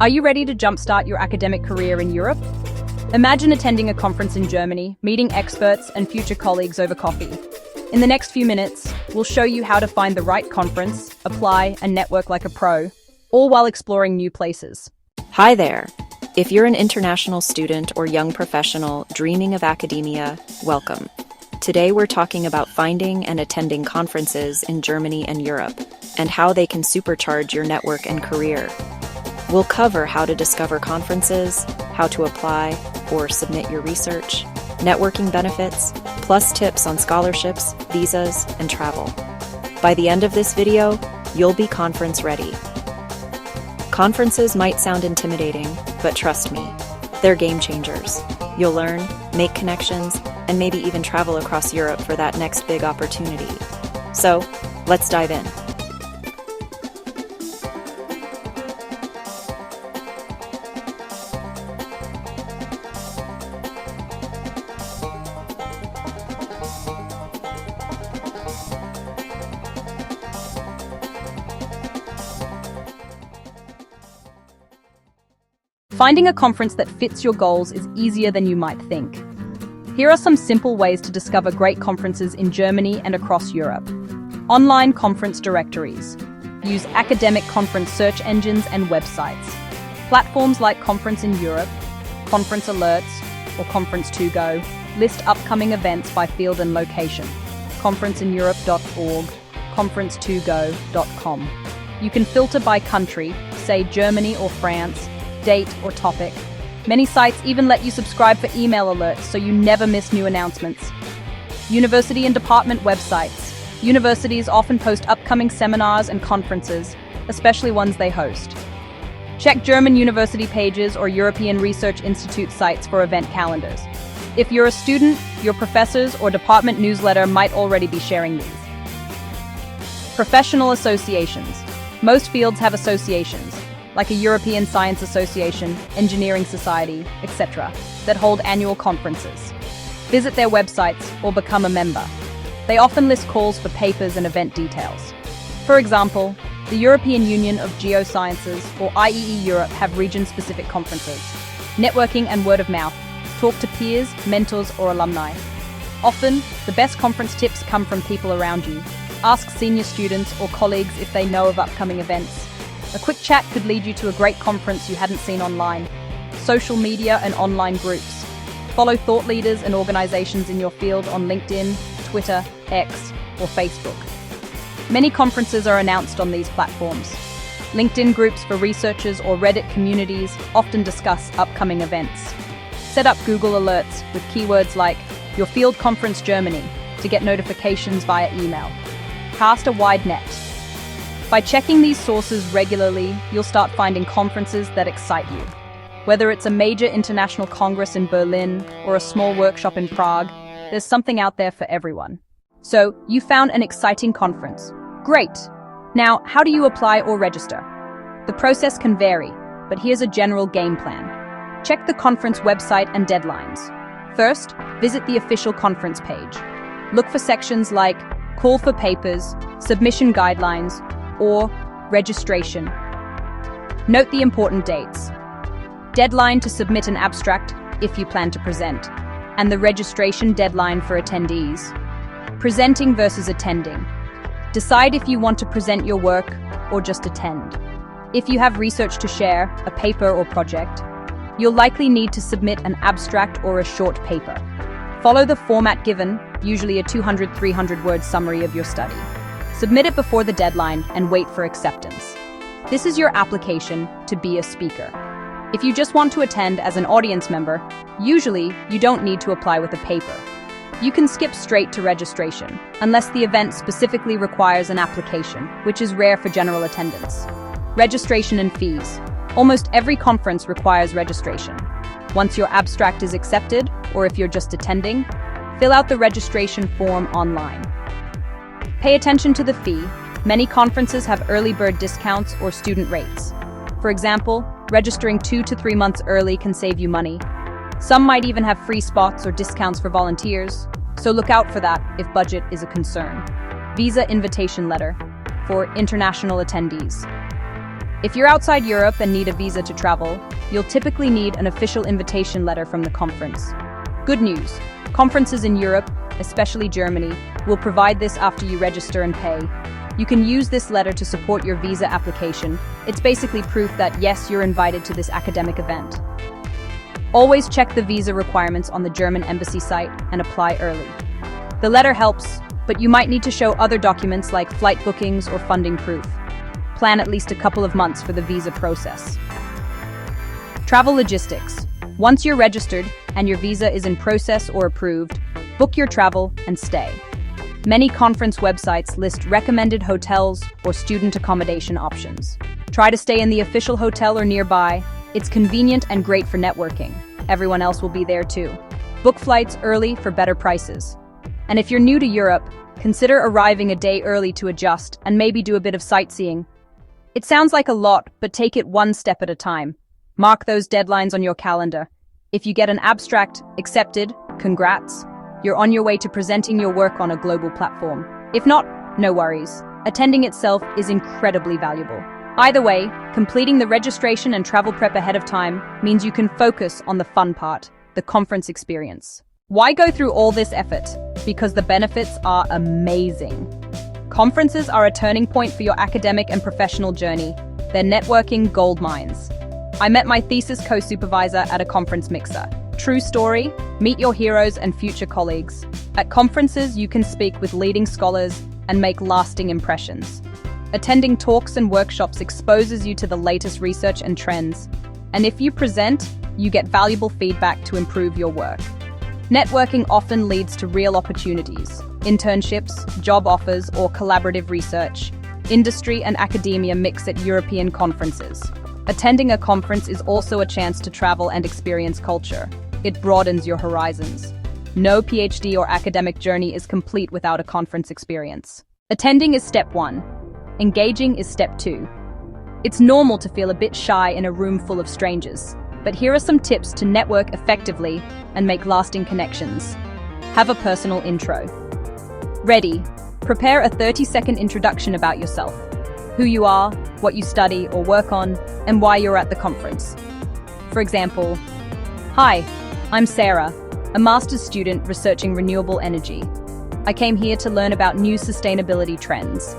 Are you ready to jumpstart your academic career in Europe? Imagine attending a conference in Germany, meeting experts and future colleagues over coffee. In the next few minutes, we'll show you how to find the right conference, apply, and network like a pro, all while exploring new places. Hi there! If you're an international student or young professional dreaming of academia, welcome. Today we're talking about finding and attending conferences in Germany and Europe, and how they can supercharge your network and career. We'll cover how to discover conferences, how to apply or submit your research, networking benefits, plus tips on scholarships, visas, and travel. By the end of this video, you'll be conference ready. Conferences might sound intimidating, but trust me, they're game changers. You'll learn, make connections, and maybe even travel across Europe for that next big opportunity. So, let's dive in. Finding a conference that fits your goals is easier than you might think. Here are some simple ways to discover great conferences in Germany and across Europe. Online conference directories. Use academic conference search engines and websites. Platforms like Conference in Europe, Conference Alerts, or Conference to Go list upcoming events by field and location. conferenceineurope.org, conference2go.com. You can filter by country, say Germany or France, date or topic. Many sites even let you subscribe for email alerts so you never miss new announcements. University and department websites. Universities often post upcoming seminars and conferences, especially ones they host. Check German university pages or European Research Institute sites for event calendars. If you're a student, your professors or department newsletter might already be sharing these. Professional associations. Most fields have associations, like a European Science Association, Engineering Society, etc., that hold annual conferences. Visit their websites or become a member. They often list calls for papers and event details. For example, the European Union of Geosciences, or IEE Europe, have region-specific conferences. Networking and word of mouth. Talk to peers, mentors, or alumni. Often, the best conference tips come from people around you. Ask senior students or colleagues if they know of upcoming events. A quick chat could lead you to a great conference you hadn't seen online. Social media and online groups. Follow thought leaders and organizations in your field on LinkedIn, Twitter, X, or Facebook. Many conferences are announced on these platforms. LinkedIn groups for researchers or Reddit communities often discuss upcoming events. Set up Google Alerts with keywords like your field conference Germany to get notifications via email. Cast a wide net. By checking these sources regularly, you'll start finding conferences that excite you. Whether it's a major international congress in Berlin or a small workshop in Prague, there's something out there for everyone. So, you found an exciting conference. Great! Now, how do you apply or register? The process can vary, but here's a general game plan. Check the conference website and deadlines. First, visit the official conference page. Look for sections like Call for Papers, Submission Guidelines, or Registration. Note the important dates. Deadline to submit an abstract if you plan to present, and the registration deadline for attendees. Presenting versus attending. Decide if you want to present your work or just attend. If you have research to share, a paper or project, you'll likely need to submit an abstract or a short paper. Follow the format given, usually a 200-300 word summary of your study. Submit it before the deadline and wait for acceptance. This is your application to be a speaker. If you just want to attend as an audience member, usually you don't need to apply with a paper. You can skip straight to registration, unless the event specifically requires an application, which is rare for general attendance. Registration and fees. Almost every conference requires registration. Once your abstract is accepted, or if you're just attending, fill out the registration form online. Pay attention to the fee. Many conferences have early bird discounts or student rates. For example, registering 2 to 3 months early can save you money. Some might even have free spots or discounts for volunteers, so look out for that if budget is a concern. Visa invitation letter for international attendees. If you're outside Europe and need a visa to travel, you'll typically need an official invitation letter from the conference. Good news, conferences in Europe, especially Germany, will provide this after you register and pay. You can use this letter to support your visa application. It's basically proof that yes, you're invited to this academic event. Always check the visa requirements on the German embassy site and apply early. The letter helps, but you might need to show other documents like flight bookings or funding proof. Plan at least a couple of months for the visa process. Travel logistics. Once you're registered and your visa is in process or approved, book your travel and stay. Many conference websites list recommended hotels or student accommodation options. Try to stay in the official hotel or nearby. It's convenient and great for networking. Everyone else will be there too. Book flights early for better prices. And if you're new to Europe, consider arriving a day early to adjust and maybe do a bit of sightseeing. It sounds like a lot, but take it one step at a time. Mark those deadlines on your calendar. If you get an abstract accepted, congrats. You're on your way to presenting your work on a global platform. If not, no worries. Attending itself is incredibly valuable. Either way, completing the registration and travel prep ahead of time means you can focus on the fun part, the conference experience. Why go through all this effort? Because the benefits are amazing. Conferences are a turning point for your academic and professional journey. They're networking gold mines. I met my thesis co-supervisor at a conference mixer. True story, meet your heroes and future colleagues. At conferences, you can speak with leading scholars and make lasting impressions. Attending talks and workshops exposes you to the latest research and trends. And if you present, you get valuable feedback to improve your work. Networking often leads to real opportunities, internships, job offers, or collaborative research. Industry and academia mix at European conferences. Attending a conference is also a chance to travel and experience culture. It broadens your horizons. No PhD or academic journey is complete without a conference experience. Attending is step 1. Engaging is step 2. It's normal to feel a bit shy in a room full of strangers, but here are some tips to network effectively and make lasting connections. Have a personal intro. Ready. Prepare a 30-second introduction about yourself. Who you are, what you study or work on, and why you're at the conference. For example, hi, I'm Sarah, a master's student researching renewable energy. I came here to learn about new sustainability trends.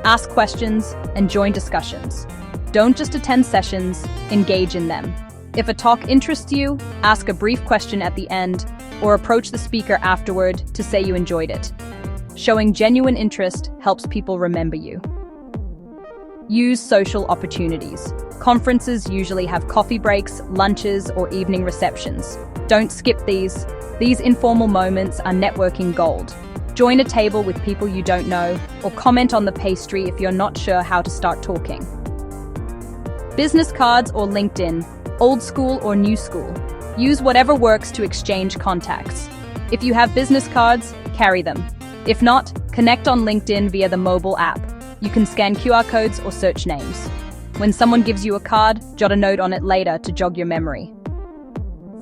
Ask questions and join discussions. Don't just attend sessions, engage in them. If a talk interests you, ask a brief question at the end or approach the speaker afterward to say you enjoyed it. Showing genuine interest helps people remember you. Use social opportunities. Conferences usually have coffee breaks, lunches, or evening receptions. Don't skip these. These informal moments are networking gold. Join a table with people you don't know, or comment on the pastry if you're not sure how to start talking. Business cards or LinkedIn, old school or new school. Use whatever works to exchange contacts. If you have business cards, carry them. If not, connect on LinkedIn via the mobile app. You can scan QR codes or search names. When someone gives you a card, jot a note on it later to jog your memory.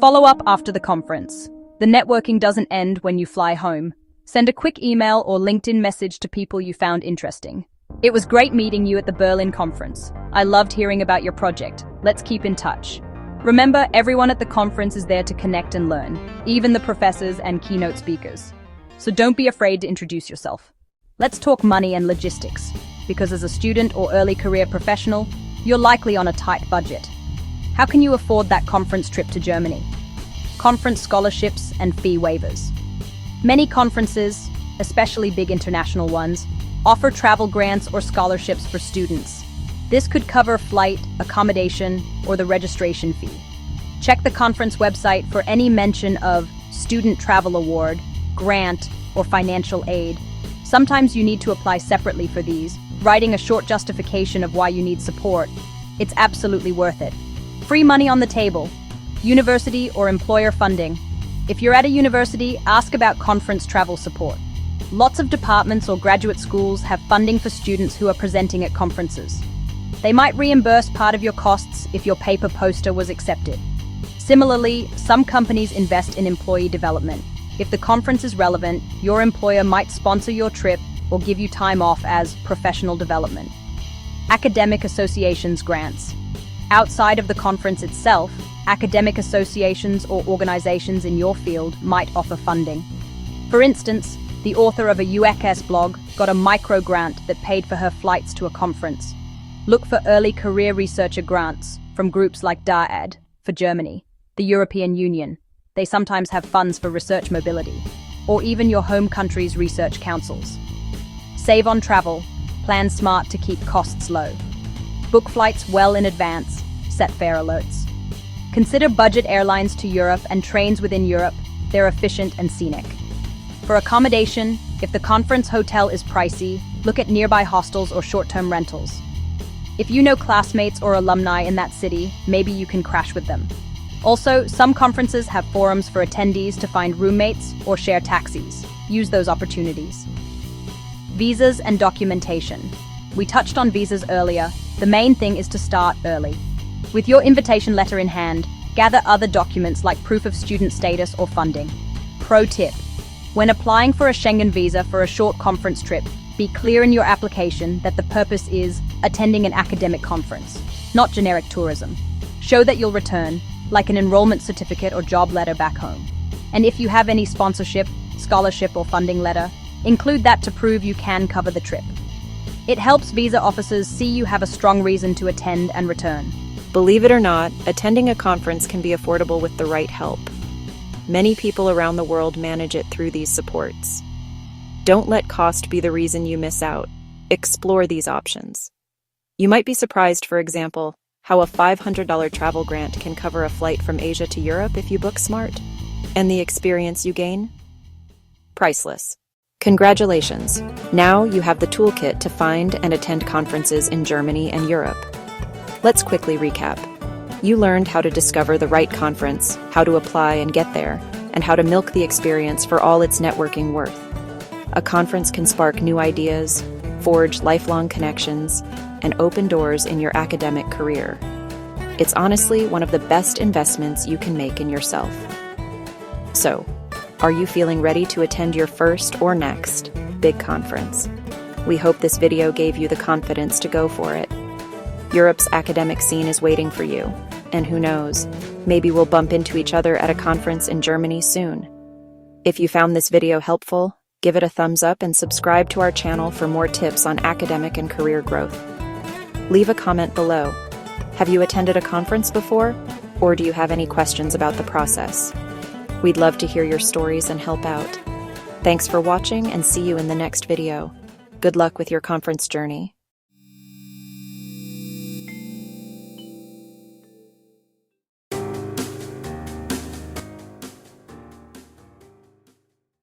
Follow up after the conference. The networking doesn't end when you fly home. Send a quick email or LinkedIn message to people you found interesting. It was great meeting you at the Berlin conference. I loved hearing about your project. Let's keep in touch. Remember, everyone at the conference is there to connect and learn, even the professors and keynote speakers. So don't be afraid to introduce yourself. Let's talk money and logistics, because as a student or early career professional, you're likely on a tight budget. How can you afford that conference trip to Germany? Conference scholarships and fee waivers. Many conferences, especially big international ones, offer travel grants or scholarships for students. This could cover flight, accommodation, or the registration fee. Check the conference website for any mention of student travel award, grant, or financial aid. Sometimes you need to apply separately for these, writing a short justification of why you need support. It's absolutely worth it. Free money on the table. University or employer funding. If you're at a university, ask about conference travel support. Lots of departments or graduate schools have funding for students who are presenting at conferences. They might reimburse part of your costs if your paper poster was accepted. Similarly, some companies invest in employee development. If the conference is relevant, your employer might sponsor your trip or give you time off as professional development. Academic associations grants. Outside of the conference itself, academic associations or organizations in your field might offer funding. For instance, the author of a UX blog got a micro grant that paid for her flights to a conference. Look for early career researcher grants from groups like DAAD for Germany, the European Union. They sometimes have funds for research mobility, or even your home country's research councils. Save on travel, plan smart to keep costs low. Book flights well in advance, set fare alerts. Consider budget airlines to Europe and trains within Europe. They're efficient and scenic. For accommodation, if the conference hotel is pricey, look at nearby hostels or short-term rentals. If you know classmates or alumni in that city, maybe you can crash with them. Also, some conferences have forums for attendees to find roommates or share taxis. Use those opportunities. Visas and documentation. We touched on visas earlier. The main thing is to start early. With your invitation letter in hand, gather other documents like proof of student status or funding. Pro tip: when applying for a Schengen visa for a short conference trip, be clear in your application that the purpose is attending an academic conference, not generic tourism. Show that you'll return, like an enrollment certificate or job letter back home. And if you have any sponsorship, scholarship, or funding letter, include that to prove you can cover the trip. It helps visa officers see you have a strong reason to attend and return. Believe it or not, attending a conference can be affordable with the right help. Many people around the world manage it through these supports. Don't let cost be the reason you miss out. Explore these options. You might be surprised, for example, how a $500 travel grant can cover a flight from Asia to Europe if you book smart. And the experience you gain? Priceless. Congratulations! Now you have the toolkit to find and attend conferences in Germany and Europe. Let's quickly recap. You learned how to discover the right conference, how to apply and get there, and how to milk the experience for all its networking worth. A conference can spark new ideas, forge lifelong connections, and open doors in your academic career. It's honestly one of the best investments you can make in yourself. So, are you feeling ready to attend your first or next big conference? We hope this video gave you the confidence to go for it. Europe's academic scene is waiting for you, and who knows, maybe we'll bump into each other at a conference in Germany soon. If you found this video helpful, give it a thumbs up and subscribe to our channel for more tips on academic and career growth. Leave a comment below. Have you attended a conference before? Or do you have any questions about the process? We'd love to hear your stories and help out. Thanks for watching and see you in the next video. Good luck with your conference journey.